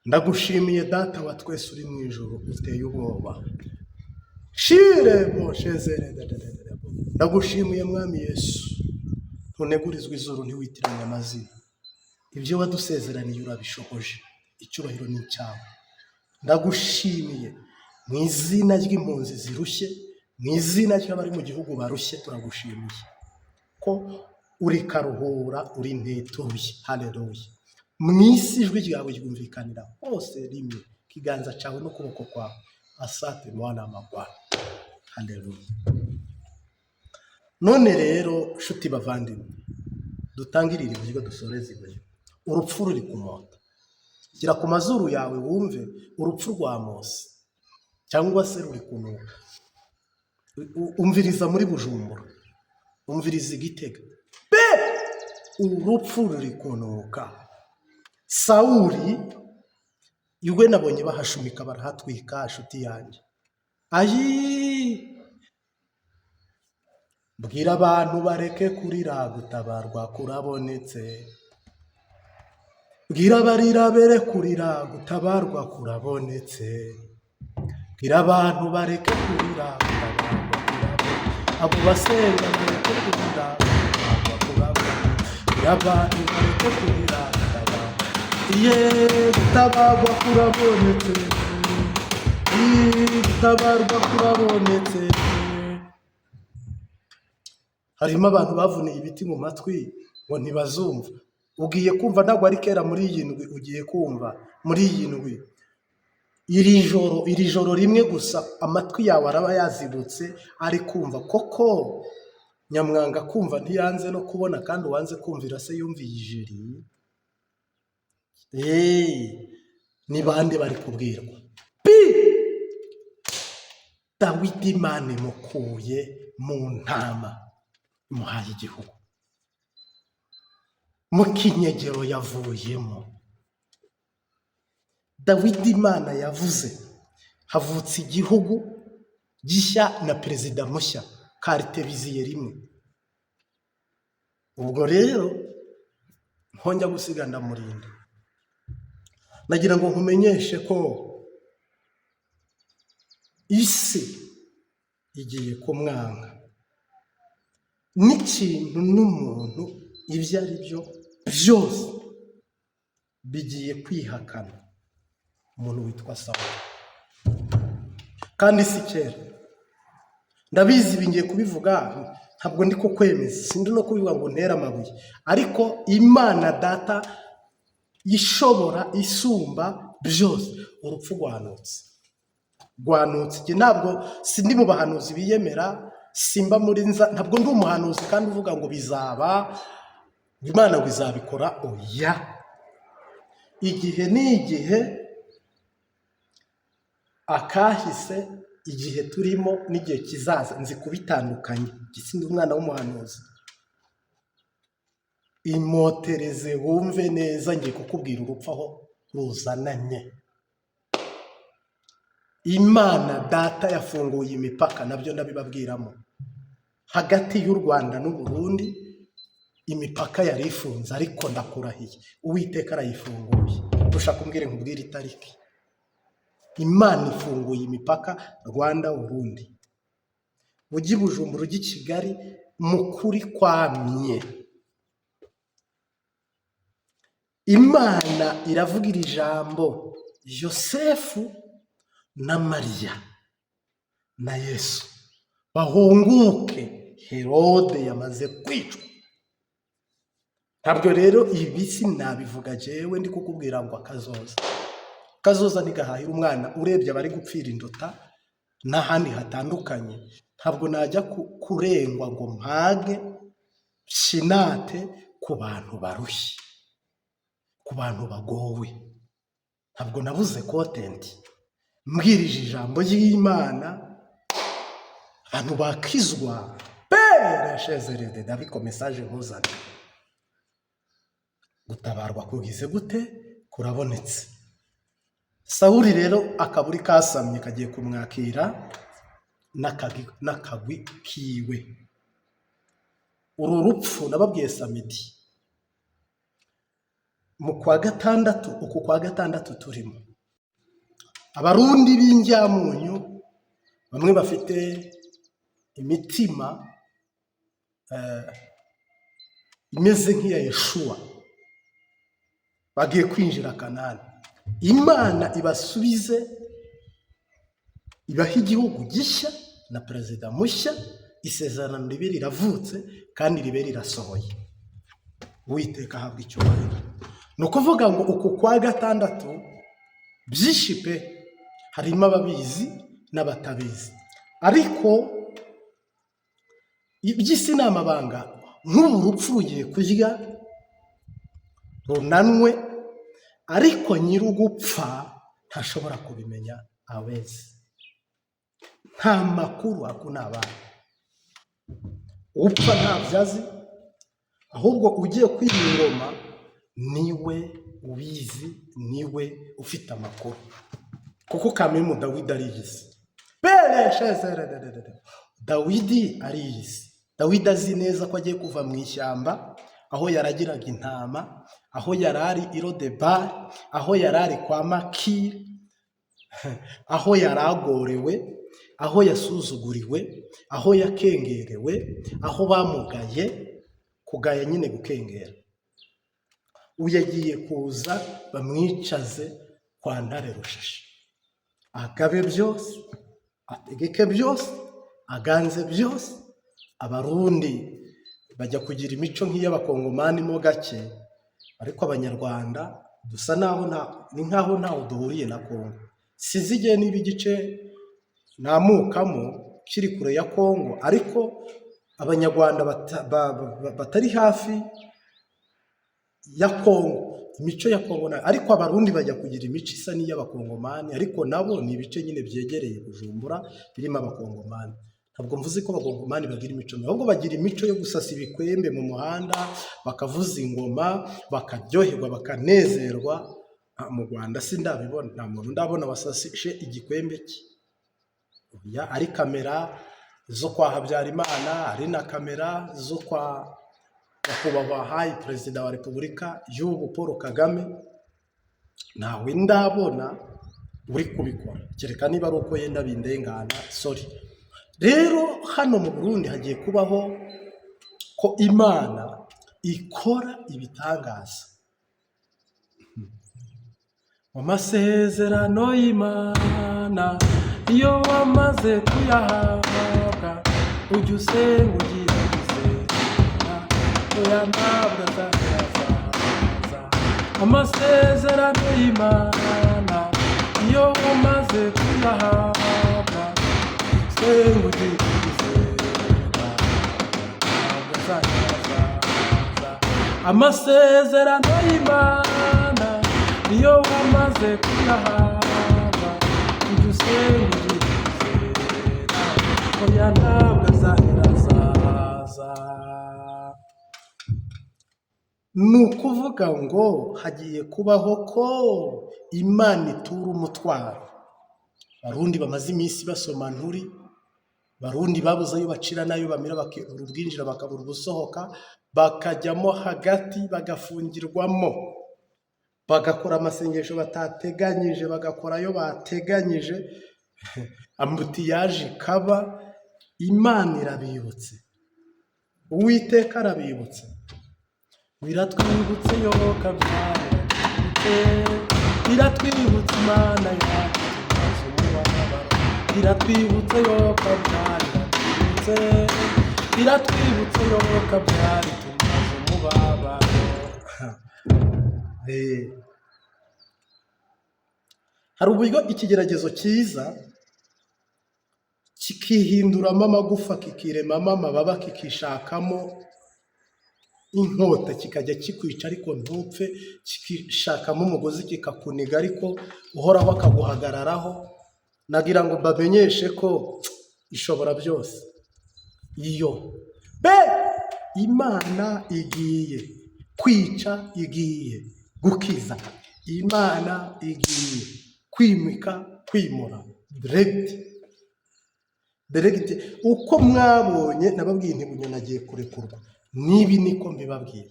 Ndagushimiye data wa twese uri mu ijuru uteye ubwoba. Shire boshezere. Ndagushimiye mwami Yesu. Ntunegurizwe izuru ntiwitiranye amazina. Ibyo wadusezeraniye urabishoboje. Icyubahiro ni icyawe. Ndagushimiye mu izina ry'impunzi zirushye, mu izina ry'abari mu gihugu barushye, turagushimiye ko uri karuhura, uri ntetuye. Haleluya. Mu isi ijwi ryawe ryumvikanira hose rimwe, ikiganza cyawe n'ukuboko kwawe. Asante mwana magwana. Haleluya. None rero nshuti bavandimwe, dutangirire iburyo dusoreze iburyo. Urupfu ruri ku mota. Gira ku mazuru yawe wumve urupfu rwa Mose cyangwa se ruri kunuka. Umviriza muri Bujumbura, umviriza Igitega. Urupfu ruri kunuka. Sawuli iwe nabonye bahashumika barahatwika nshuti yanjye. Bwira abantu bareke kurira, gutabarwa kurabonetse. Bwira barira bere kurira, gutabarwa kurabonetse. Bwira abantu bareke kurira, gutabarwa kurabonetse. Abo basenga bareke kurira, gutabarwa kurabonetse. Bwira abantu bareke kurira, gutabarwa kurabonetse. Gutabarwa kurabonetse. Harimo abantu bavuniye ibiti mu matwi ngo ntibazumva. Ugiye kumva ntabwo ari kera muri iyi ndwi, ugiye kumva muri iyi ndwi. Iri joro rimwe gusa amatwi yawe araba yazibutse ari kumva. Koko nyamwanga kumva ntiyanze no kubona, kandi uwanze kumvira se yumviye ijeri. Ni bande bari kubwirwa? Dawidi Imana imukuye mu ntama, imuhaye igihugu. Mu kinyegero yavuyemo. Dawidi Imana yavuze havutse igihugu gishya na perezida mushya, karite biziye rimwe. Ubwo rero nkonjya gusiga ndamurinda. Nagira ngo nkumenyeshe ko isi igiye kumwanga. N'ikintu n'umuntu ibyo ari byo byose bigiye kwihakana umuntu witwa Sawuli. Kandi si kera. Ndabizi bingiye kubivuga, ntabwo ndi ko kwemeza, sindi no kubivuga ngo ntera amabuye. Ariko Imana data ishobora isumba byose, urupfu rwanutse. Ntabwo sindi mu bahanuzi biyemera, simba muri ntabwo ndi umuhanuzi kandi uvuga ngo bizaba, Imana ngo izabikora. Oya. Igihe ni igihe, akahise, igihe turimo n'igihe kizaza nzi kubitandukanye. Gisindi umwana w'umuhanuzi. Imotereze wumve neza, ngiye kukubwira urupfu aho ruzananye. Imana data yafunguye imipaka, nabyo ndabibabwiramo. Hagati y'u Rwanda n'u Burundi imipaka yari ifunze, ariko ndakurahiye Uwiteka arayifunguye. Ushaka kumbwira nkubwire itariki. Imana ifunguye imipaka Rwanda Burundi. Ujye Bujumbura, ujye Kigali, mukuri kwamye. Imana iravugira ijambo. Yosefu na Mariya na Yesu bahunguke, Herode yamaze kwicwa. Ntabwo rero ibi sinabivuga jewe ndi kukubwira ngo akazoza ntigahahira umwana. Urebye abari gupfira induta n'ahandi hatandukanye, ntabwo najya kurengwa ngo mpage shinate ku bantu barushye, ku bantu bagowe. Ntabwo nabuze kontenti. Mbwirije ijambo ry'Imana, abantu bakizwa. Pereshezerede Daviko message nkuzana. Gutabarwa kugize gute? Kurabonetse. Sawuli rero akaburi kasamye kagiye kumwakira n'akagwi kiwe. Uru rupfu nababwiye samedi. mu kwa gatandatu, uku kwa gatandatu turimo, abarundi b'injyamunyu bamwe bafite imitima imeze nk'iya Yeshuwa bagiye kwinjira Kanani. Imana ibasubize, ibaha igihugu gishya na perezida mushya, isezerano ribe riravutse kandi ribe rirasohoye. Uwiteka ahabwa icyubahiro. Ni ukuvuga ngo uku kwa gatandatu byinshi pe, harimo ababizi n'abatabizi, ariko iby'isi ni amabanga. Nk'ubu urupfu rugiye kurya runanwe, ariko nyir'ugupfa ntashobora kubimenya awezi. Nta makuru akunabana. Upfa ntabyo azi, ahubwo ugiye kwiba ingoma niwe ubizi, niwe ufite amakuru. Kuko kamemu Dawidi ariyizi. Dawidi ariyizi. Dawidi azi neza ko agiye kuva mu ishyamba, aho yaragiraga intama, aho yarari i Lodebari, aho yarari kwa Makiri, aho yaragorewe, aho yasuzuguriwe, aho yakengerewe, aho bamugaye, kugaya nyine gukengera. Uyagiye kuza bamwicaze kwa Ntare Rushashi, agabe byose, ategeke byose, aganze byose. Abarundi bajya kugira imico nk'iy'abakongomani mo gake, ariko abanyarwanda dusa naho ni nkaho ntaho duhuriye na Kongo. Sizigiye niba igice namukamo kiri kure ya Kongo, ariko abanyarwanda batari hafi ya Kongo, imico ya Kongo ariko abarundi bajya kugira imico isa n'iy'abakongomani, ariko nabo ni ibice nyine byegereye Bujumbura birimo abakongomani. Ntabwo mvuze ko abakongomani bagira imico, ahubwo bagira imico yo gusasa ibikwembe mu muhanda, bakavuza ingoma, bakaryoherwa, bakanezerwa. Mu Rwanda sindabibona, nta muntu ndabona wasasishe igikwembe cye. Ari kamera zo kwa Habyarimana, ari na kamera zo kwa nyakubahwa hayi perezida wa repubulika y'ubu Paul Kagame, ntawe ndabona uri kubikora, kereka niba ari uko yenda bindengana. Sorry. Rero hano mu Burundi hagiye kubaho ko Imana ikora ibitangaza. Mu masezerano y'Imana iyo wamaze kuyahabwa, ujya usenga ugira gusezera, oya ntabwo azaza. Amasezerano y'Imana iyo wamaze kuyahabwa, usenga ugira gusezera, ntabwo azaza. Amasezerano y'Imana iyo wamaze kuyahabwa, ujya usenga ugira gusezera, oya ntabwo azaza. Ni ukuvuga ngo hagiye kubaho ko Imana itura umutwaro. Barundi bamaze iminsi basoma nturi, Barundi babuze ayo bacira n'ayo bamira, bakibura ubwinjira bakabura ubusohoka, bakajyamo hagati bagafungirwamo, bagakora amasengesho batateganyije, bagakora ayo bateganyije, ambutiyaje ikaba. Imana irabibutse, Uwiteka arabibutse. Biratwibutse yo kabyara, biratwibutse Imana yacu tumaze umubabaro, biratwibutse yo kabyara, biratwibutse yo kabyara tumaze umubabaro. Hari uburyo ikigeragezo cyiza kikihinduramo amagufa, kikiremamo amababa, kikishakamo inkota, kikajya kikwica ariko ntupfe, kikishakamo umugozi kikakuniga ariko uhoraho akaguhagararaho. Nagira ngo mbamenyeshe ko ishobora byose. Iyo Imana igiye kwica, igiye gukiza, Imana igiye kwimika, kwimura direct. Uko mwabonye nababwiye nti Bunyoni agiye kurekurwa, nibi niko mbibabwiye,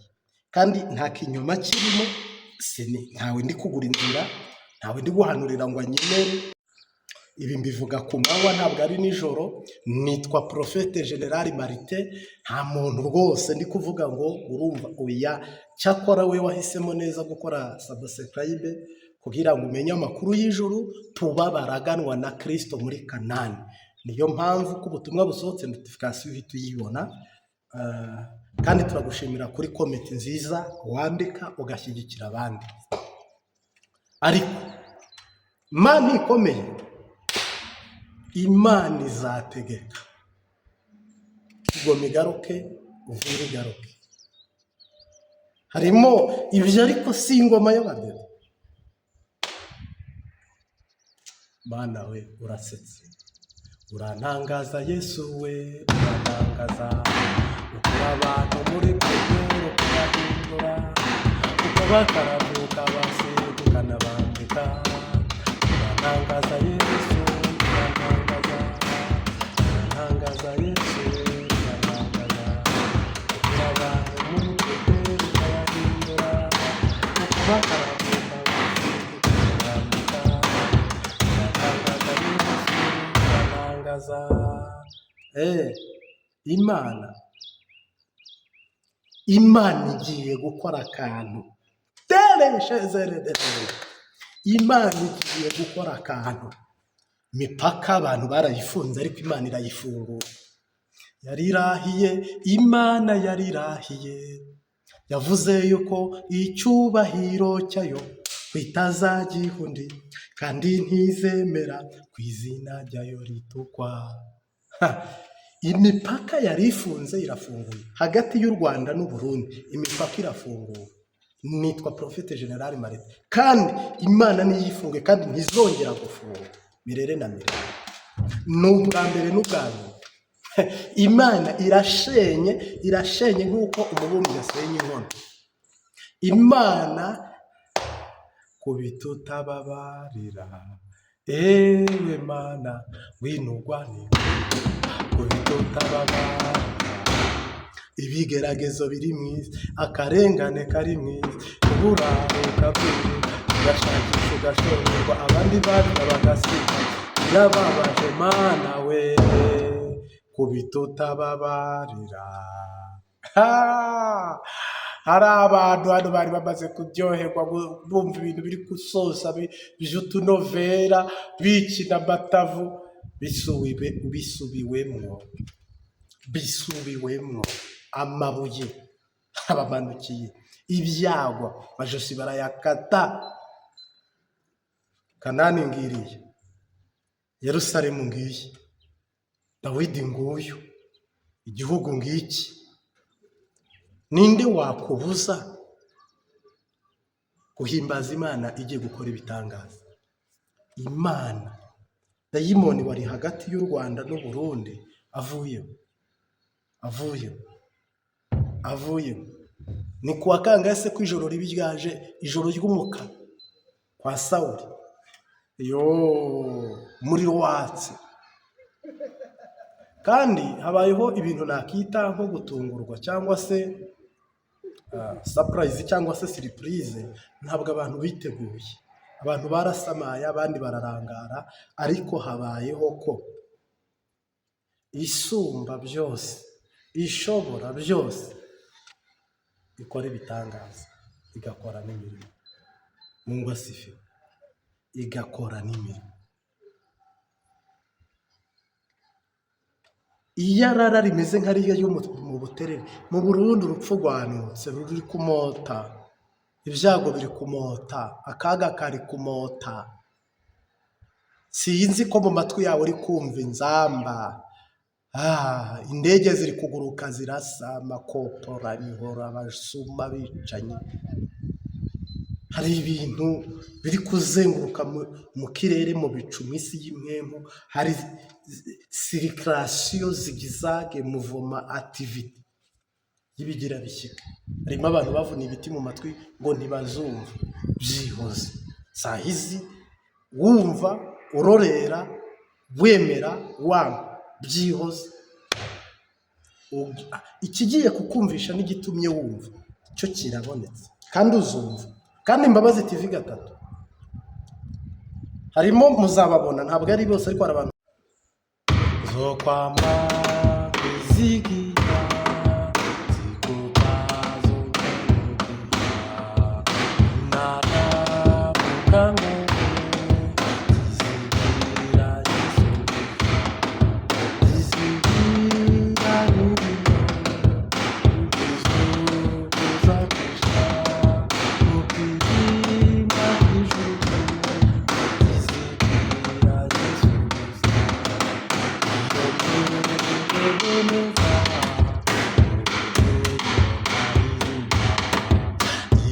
kandi nta kinyoma kirimo. ntawe ndi kugura inzira, ntawe ndi guhanurira ngo anyemere. Ibi mbivuga ku manywa ntabwo ari nijoro. Nitwa Prophète General Martin. Nta muntu rwose ndi kuvuga ngo urumva oya. Cyakora we wahisemo neza gukora subscribe kugira ngo umenye amakuru y'ijuru, tuba baraganwa na Kristo muri Kanani. Niyo mpamvu ko ubutumwa busohotse notification uhita uyibona. Kandi turagushimira kuri comment nziza wandika ugashyigikira abandi. Ariko Imana ikomeye, Imana izategeka igoma igaruke, uvure igaruke. Harimo ibyo ariko si ingoma y'abadede. Mana we urasetse, urantangaza Yesu we, urantangaza. Ukura abantu muri kumwe ukabahindura, ukabakarabuka base ukanabambika. Urantangaza Yesu, urantangaza. Urantangaza Yesu, urantangaza. Ukura abantu muri kumwe ukabahindura, ukabakarabuka base ukanabambika. Urantangaza Yesu, urantangaza. Imana igiye gukora akantu. Imana igiye gukora akantu. Imipaka abantu barayifunze ariko Imana irayifungura. Yarirahiye, Imana yarirahiye. Yavuze yuko icyubahiro cyayo itazagiha undi, kandi ntizemera ku izina ryayo ritukwa. Imipaka yari ifunze irafunguye. Hagati y'u Rwanda n'u Burundi imipaka irafunguye. Nitwa Prophète General Martin. Kandi Imana niyifunge kandi ntizongera gufunga mirere na mirere. N'ubwa mbere n'ubwa nyuma. Imana irashenye nk'uko umubumbi yasenya inkono. Imana kubitutababarira, ewe Mana winugwanira. Kubitutababarira, ibigeragezo biri mwiza, akarengane kari mwiza, uburaro kabiri, ugashakisha ugashorerwa, abandi bana bagasiga. Birababaje Mana we, kubitutababarira. Hari abantu hano bari bamaze kuryoherwa bumva ibintu biri gusoza by'utunovera bikina amatavu. Bisubiwemwo amabuye abamanukiye, ibyagwa majosi barayakata. Kanani ngiriye, Yerusalemu ngiye, Dawidi nguyu, igihugu ngiki. Ninde wakubuza guhimbaza Imana igiye gukora ibitangaza? Imana, dayimoni wari hagati y'u Rwanda n'u Burundi avuye. Ni kuwa kangahe se ko ijoro ribi ryaje, ijoro ry'umukara kwa Sawuli? Umuriro watse. Kandi habayeho ibintu nakita nko gutungurwa cyangwa se surprise cyangwa se surprise. Ntabwo abantu biteguye, abantu barasamaye, abandi bararangara. Ariko habayeho ko isumba byose, ishobora byose, ikora ibitangaza, igakora n'imirimo. Mungu asifiwe. Igakora n'imirimo. Iyarara rimeze nk'ariya yo mu Buterere, mu Burundi urupfu rwanutse ruri kumota, ibyago biri kumota, akaga kari kumota. Sinzi ko mu matwi yawe uri kumva inzamba. Indege ziri kuguruka zirasa, amakopora, imihoro, abasuma bicanye. Hari ibintu biri kuzenguruka mu kirere, mu bicu, mu isi y'impemu. Hari circulation zigizage, mouvement, activité y'ibigira bishyika. Harimo abantu bavuna ibiti mu matwi ngo ntibazumva. Byihoze sahizi wumva, urorera, wemera, wanga. Byihoze ikigiye kukumvisha n'igitumye wumva cyo kirabonetse kandi uzumva. kandi Imbabazi TV 3 harimo muzababona, ntabwo ari bose ariko hari abantu zo kwama kwizigira zikubazo nara mukango zizigira Yesu zizigira nubiro Yesu uzakisha mukirimba ijuru zizigira Yesu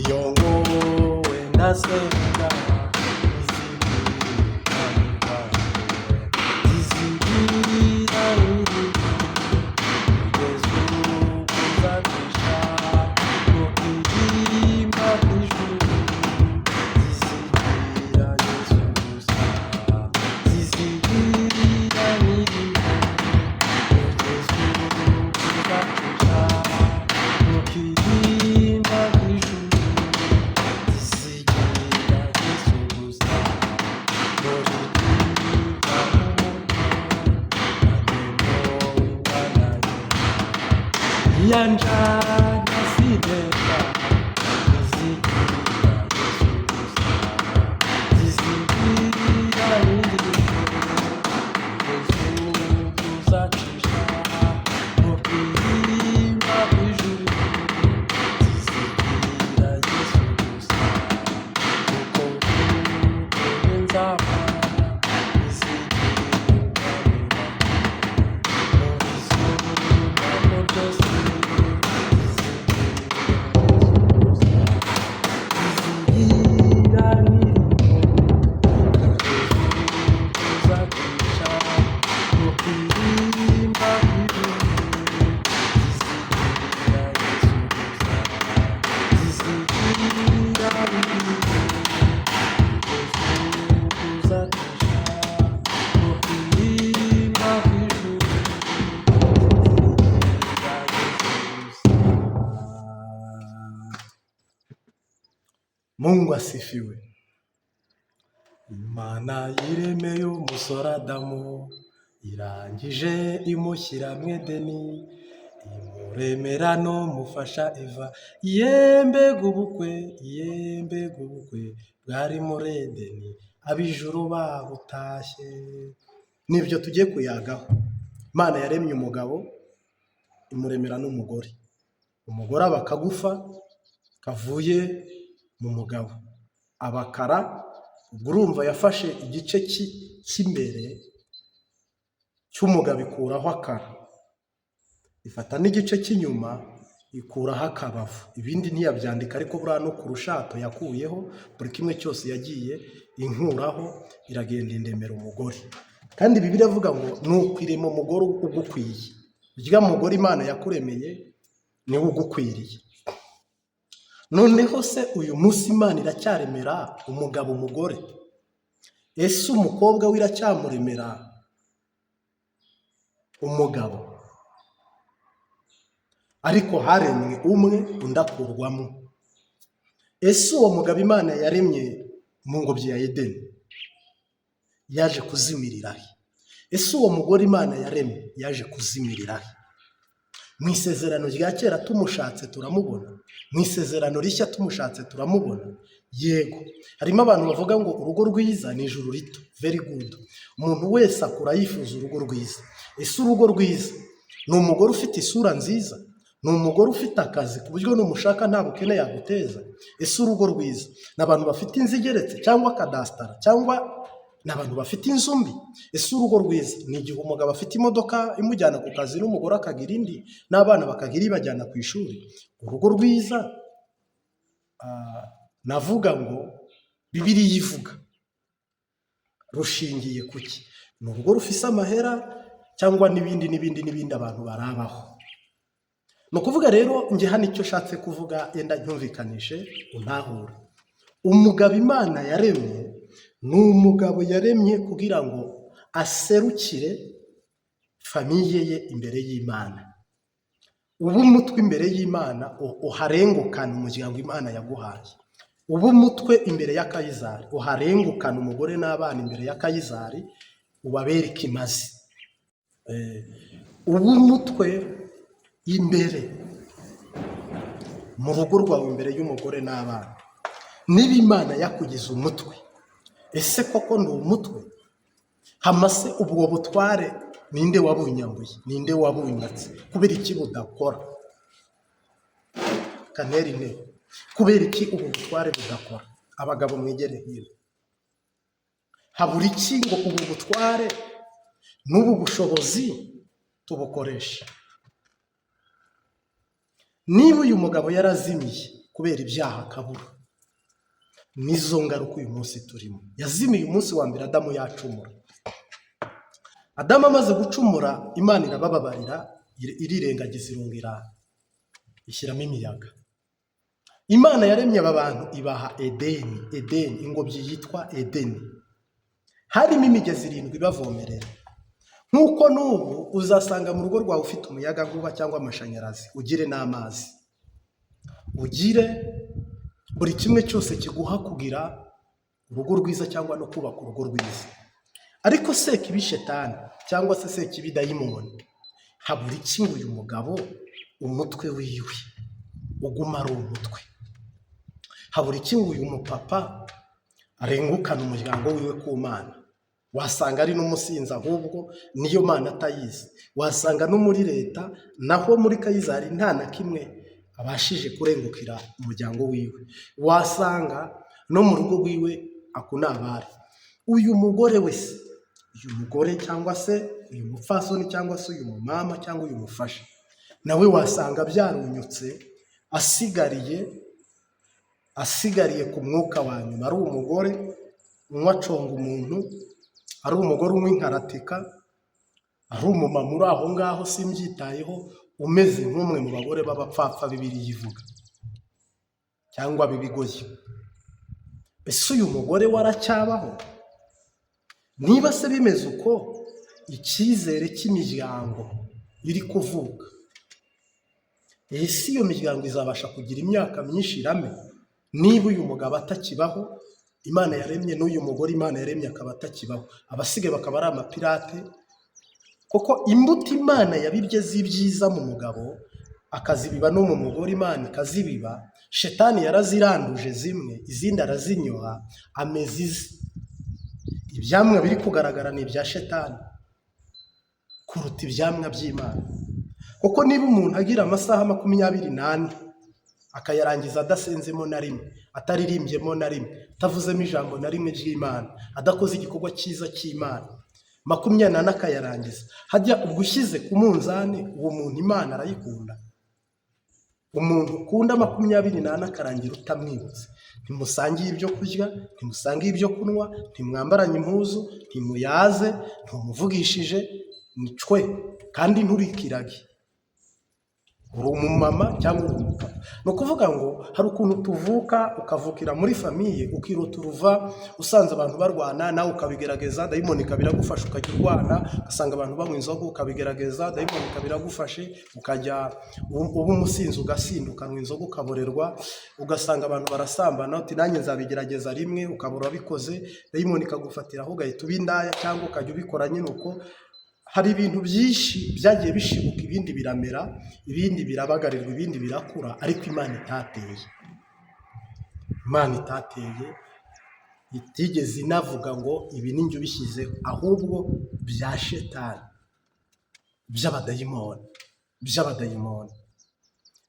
Yongowe nasenga izigirira Yesu uzakisha mukirimba ijuru zizigira Yesu gusa zizigira Yanja nasideka zizigira Yesu gusa zizigira Yesu uzacisha mukirimba ijuru zizigira Yesu gusa kuko uko nzaba zizigira muri z'ubuntu byose Mungu asifiwe. Imana yiremeye umusore Adamu, irangije imushyira mu Edeni, imuremera n'umufasha Eva. Mbega ubukwe, mbega ubukwe bwari muri Edeni, ab'ijuru babutashye. Nibyo tugiye kuyagaho. Imana yaremye umugabo, imuremera n'umugore. Umugore aba akagufa kavuye mu mugabo, abakara. Ubwo urumva yafashe igice cy'imbere cy'umugabo ikuraho akara, ifata n'igice cy'inyuma ikuraho akabavu. Ibindi ntiyabyandika ariko buriya no ku rushato yakuyeho, buri kimwe cyose yagiye inkuraho, iragenda indemera umugore. Kandi Bibiliya iravuga ngo nukwirema umugore ugukwiye. Urya mugore Imana yakuremeye niwe ugukwiriye. Noneho se uyu munsi Imana iracyaremera umugabo umugore? Ese umukobwa we iracyamuremera umugabo? Ariko haremwe umwe undi akurwamo. Ese uwo mugabo Imana yaremye mu ngobyi ya Edeni yaje kuzimirira he? Ese uwo mugore Imana yaremye yaje kuzimirira he? Mu isezerano rya kera tumushatse turamubona, mu isezerano rishya tumushatse turamubona. Yego, harimo abantu bavuga ngo urugo rwiza ni ijuru rito. Very good. Umuntu wese akura yifuza urugo rwiza. Ese urugo rwiza ni umugore ufite isura nziza? Ni umugore ufite akazi ku buryo numushaka nta bukene yaguteza? Ese urugo rwiza ni abantu bafite inzu igeretse cyangwa kadastara, cyangwa ni abantu bafite inzu mbi? Ese urugo rwiza ni igihe umugabo afite imodoka imujyana ku kazi n'umugore akagira indi, n'abana bakagira ibajyana ku ishuri? Urugo rwiza navuga ngo Bibiliya ivuga rushingiye kuki? Ni urugo rufise amahera cyangwa n'ibindi abantu barabaho? Ni ukuvuga rero njye hano icyo shatse kuvuga yenda ntumvikanishe untahure. Umugabo Imana yaremye ni umugabo yaremye kugira ngo aserukire famiye ye imbere y'Imana. Ubu umutwe imbere y'Imana uharengukana umuryango Imana yaguhaye. uba umutwe imbere ya Kayizari, uharengukana umugore n'abana imbere ya Kayizari, ubabere ikimazi. Uba umutwe imbere mu rugo rwawe imbere y'umugore n'abana. Niba Imana yakugize umutwe, ese koko ndi umutwe? Hamase ubwo butware ninde wabunyambuye? Ninde wabunyatse? Kubera iki budakora? Kaneri ne, kubera iki ubu butware budakora? Abagabo mwegere hino. Habura iki ngo ubu butware n'ubu bushobozi tubukoresha? Niba uyu mugabo yarazimiye kubera ibyaha akabura, nizo ngaruka uyu munsi turimo. Yazimiye umunsi wa mbere Adamu yacumura. Adamu amaze gucumura, Imana irabababarira, irirengagiza, irongera ishyiramo imiyaga. Imana yaremye aba bantu ibaha Edeni, ingobyi yitwa Edeni. Harimo imigezi 7 ibavomerera. Nk'uko n'ubu uzasanga mu rugo rwawe ufite umuyaga nkuba cyangwa amashanyarazi, ugire n'amazi, ugire buri kimwe cyose kiguha kugira urugo rwiza cyangwa no kubaka urugo rwiza. Ariko Sekibi Shetani cyangwa se Sekibi dayimoni, habura iki ngo uyu mugabo umutwe wiwe uguma ari umutwe? Habura iki ngo uyu mupapa arengukana umuryango wiwe ku Mana? Wasanga ari n'umusinzi, ahubwo niyo Mana atayizi. Wasanga no muri leta, naho muri Kayizari nta na kimwe abashije kurengukira umuryango wiwe. Wasanga no mu rugo rwiwe akunabari. Uyu mugore wese, uyu mugore cyangwa se uyu mupfasoni cyangwa se uyu mumama cyangwa uyu mufasha, nawe wasanga byarunyutse, asigariye ku mwuka wa nyuma. Ari umugore unywa conga umuntu, ari umugore unywa inkaratika, ari umumama uri aho ngaho simbyitayeho, umeze nk'umwe mu bagore b'abapfapfa Bibiliya ivuga, cyangwa bibigoye. Ese uyu mugore waracyabaho? Niba se bimeze uko, icyizere cy'imiryango iri kuvuka, ese iyo miryango izabasha kugira imyaka myinshi irame? Niba uyu mugabo atakibaho, Imana yaremye n'uyu mugore Imana yaremye akaba atakibaho, abasigaye bakaba ari amapirate. Kuko imbuto Imana yabibye z'ibyiza mu mugabo akazibiba no mu mugore, Imana ikazibiba. Shetani yaraziranduje zimwe, izindi arazinyoha, ameze ize. Ibyamwa biri kugaragara ni ibya Shetani kuruta ibyamwa by'Imana. Kuko niba umuntu agira amasaha 24 akayarangiza adasenzemo na rimwe, ataririmbyemo na rimwe, atavuzemo ijambo na rimwe ry'Imana, adakoze igikorwa cyiza cy'Imana, 24 akayarangiza, hajya ugushyize ku munzani, uwo muntu Imana arayikunda? Umuntu ukunda 24 akarangira utamwibutse, ntimusangiye ibyo kurya, ntimusangiye ibyo kunywa, ntimwambaranye impuzu, ntimuyaze, ntumuvugishije, nicwe kandi nturikirage. Uri umumama cyangwa uri umupapa. Ni ukuvuga ngo hari ukuntu tuvuka, ukavukira muri famiye, ukirota uruva usanze abantu barwana, nawe ukabigerageza, dayimoni ikabiragufasha ukajya urwana. Ugasanga abantu banywa inzoga, ukabigerageza, dayimoni ikabiragufashe, ukajya uba umusinzi, ugasinda ukanywa inzoga ukaborerwa. Ugasanga abantu barasambana, uti nanjye nzabigerageza rimwe, ukabura bikoze, dayimoni ikagufatiraho ugahita uba indaya, cyangwa ukajya ubikora nyine uko. Hari ibintu byinshi byagiye bishibuka, ibindi biramera, ibindi birabagarirwa, ibindi birakura, ariko Imana itateye. Imana itateye, itigeze inavuga ngo ibi ni njye ubishyizeho, ahubwo bya Shetani, by'abadayimoni.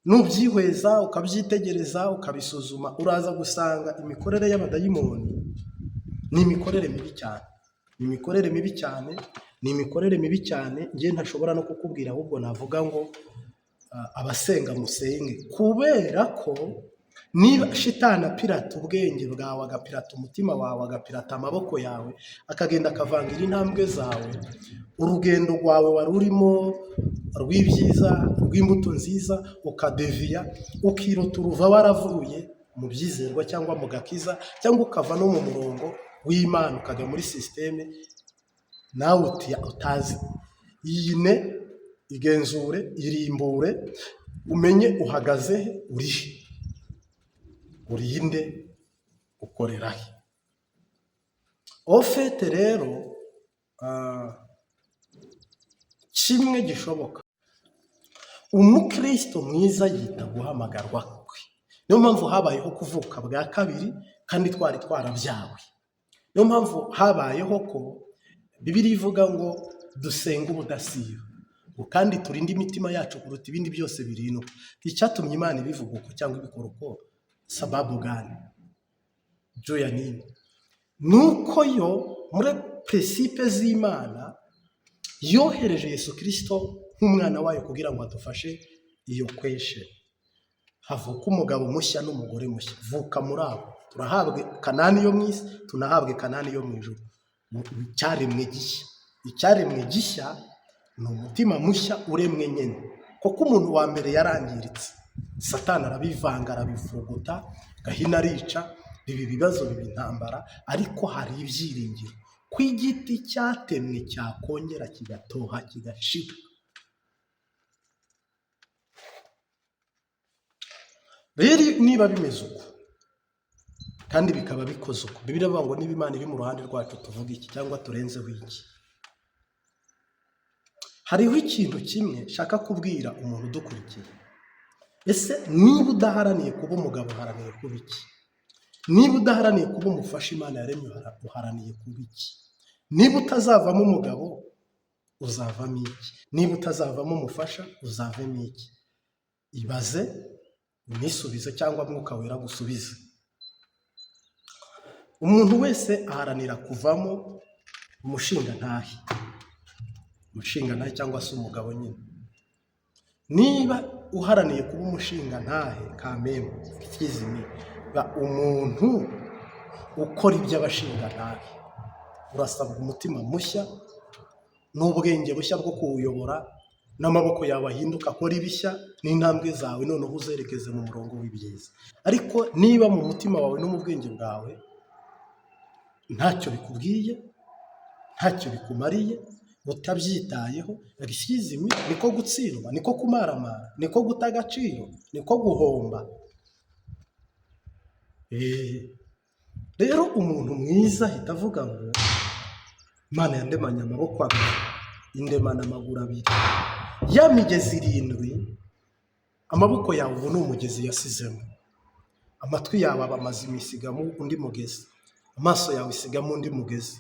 Nubyihweza ukabyitegereza ukabisuzuma, uraza gusanga imikorere y'abadayimoni ni imikorere mibi cyane. Ni imikorere mibi cyane. Ngiye ntashobora no kukubwira, ahubwo navuga ngo abasenga musenge, kubera ko niba Shetani apirata ubwenge bwawe, agapirata umutima wawe, agapirata amaboko yawe, akagenda akavangira intambwe zawe, urugendo rwawe wari urimo rw'ibyiza, rw'imbuto nziza, ukadeviya, ukirota uruva waravuye mu byizerwa cyangwa mu gakiza, cyangwa ukava no mu murongo w'Imana ukajya muri sisiteme nawe utazi. Yine igenzure, irimbure, umenye uhagaze urihe, urinde, ukorera he? ofete rero kimwe gishoboka, umukristo mwiza yita guhamagarwa kwe. Niyo mpamvu habayeho kuvuka bwa kabiri kandi twari twarabyawe. Niyo mpamvu habayeho ko Bibiliya ivuga ngo dusenga ubudasiba, kandi turinde imitima yacu kuruta ibindi byose birindwa. Icyatumye Imana ibivuga uko cyangwa ibikora uko, sababu gani? Juu ya nini? Nuko yo muri principe z'Imana yohereje Yesu Kristo nk'umwana wayo kugira ngo adufashe iyo kweshe. Havuka umugabo mushya n'umugore mushya. Vuka muri abo. Turahabwe Kanani yo mu isi, tunahabwe Kanani yo mu ijuru. Icyaremwe gishya. Icyaremwe gishya ni umutima mushya uremwe nyine. Kuko umuntu wa mbere yarangiritse. Satani arabivanga, arabivuguta, gahina arica, bibi bibazo, bibi intambara, ariko hari ibyiringiro ko igiti cyatemwe cyakongera kigatoha kigashira. Rero niba bimeze uko kandi bikaba bikoze uko, Bibiliya ivuga ngo niba Imana iri mu ruhande rwacu tuvuga iki cyangwa turenzeho iki? Hariho ikintu kimwe shaka kubwira umuntu udukurikiye. Ese niba udaharaniye kuba umugabo uharaniye kuba iki? Niba udaharaniye kuba umufasha Imana yaremye uharaniye kuba iki? Niba utazavamo umugabo uzavamo iki? Niba utazavamo umufasha uzavamo iki? Ibaze unisubize cyangwa Mwuka Wera gusubize. Umuntu wese aharanira kuvamo umushinga ntahe cyangwa se umugabo nyine. Niba uharaniye kuba umushinga ntahe kameme ikizimi, ba umuntu ukora iby'abashinga ntahe, urasabwa umutima mushya n'ubwenge bushya bwo kuwuyobora, n'amaboko yawe ahinduka akora ibishya, n'intambwe zawe noneho uzerekeze mu murongo w'ibyiza. Ariko niba mu mutima wawe no mu bwenge bwawe ntacyo bikubwiye, ntacyo bikumariye, utabyitayeho, agishizimi niko gutsindwa, niko kumaramara, niko guta agaciro, niko guhomba. Rero umuntu mwiza ahita avuga ngo Imana yandemanye amaboko abiri, indemana amaguru abiri, ya migezi 7, amaboko yawe ubu ni umugezi yasizemo, amatwi yawe aba mazima isigamo undi mugezi, amaso yawe isigamo undi mugezi,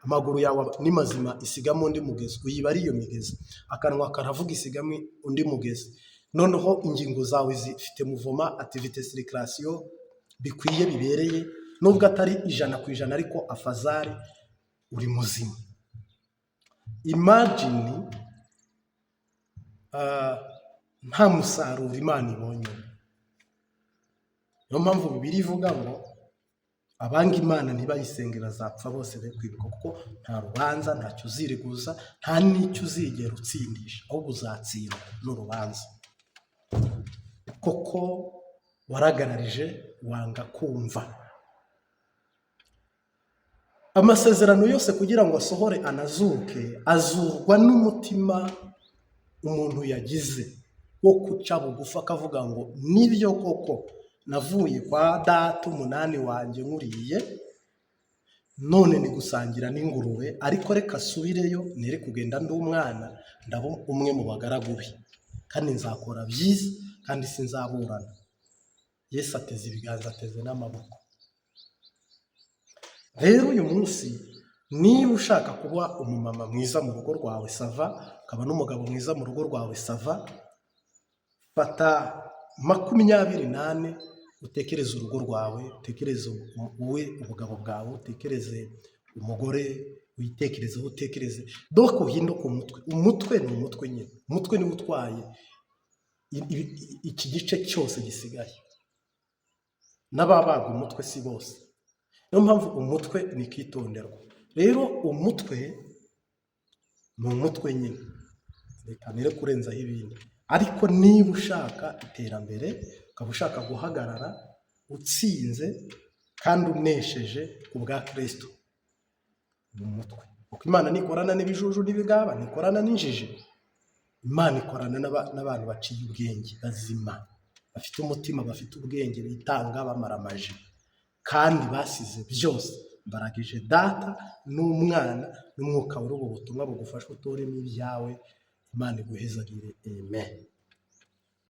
amaguru yawe ni mazima isigamo undi mugezi. Uyiba ari iyo migezi, akanwa karavuga isigamo undi mugezi. Noneho ingingo zawe zifite muvoma, activité circulation bikwiye bibereye, nubwo atari 100% ariko afazari uri muzima. Imagine nta musaruro Imana ibonye. Niyo mpamvu Bibiliya ivuga ngo abanga Imana ntibayisengera zapfa bose be kwibuka, kuko nta rubanza, ntacyo uziriguza, nta n'icyo uzigera utsindisha, ahubwo uzatsindwa n'urubanza. Koko waragararije wanga kumva. Amasezerano yose kugira ngo asohore anazuke, azurwa n'umutima umuntu yagize wo kuca bugufi akavuga ngo nibyo koko navuye kwa data umunani wanjye nkuriye, none ni gusangira n'ingurube, ariko reka asubireyo nere kugenda ndi umwana, ndabo umwe mu bagaragu be, kandi nzakora byiza kandi sinzaburana. Yesu ateze ibiganza, ateze n'amaboko. Rero uyu munsi niba ushaka kuba umumama mwiza mu rugo rwawe sava, ukaba n'umugabo mwiza mu rugo rwawe sava, fata 28 utekereze urugo rwawe, utekereze wowe ubugabo bwawe, utekereze umugore, witekerezeho, utekereze doko uhinduka umutwe. Umutwe ni umutwe nyine, umutwe niwe utwaye iki gice cyose gisigaye, n'ababaga umutwe si bose. Niyo mpamvu umutwe ni kitonderwa. Rero umutwe ni umutwe nyine, reka nire kurenzaho ibindi. Ariko niba ushaka iterambere, ukaba ushaka guhagarara utsinze kandi unesheje ku bwa Kristo, ni umutwe. Kuko Imana nikorana n'ibijuju n'ibigaba, nikorana n'injiji. Imana ikorana n'abantu baciye ubwenge, bazima, bafite umutima, bafite ubwenge, bitanga bamara amaji. kandi basize byose. Mbaragije Data n'Umwana n'Umwuka w'ubu butumwa bugufasha uturemo ibyawe. Imana iguhezagire. Amen.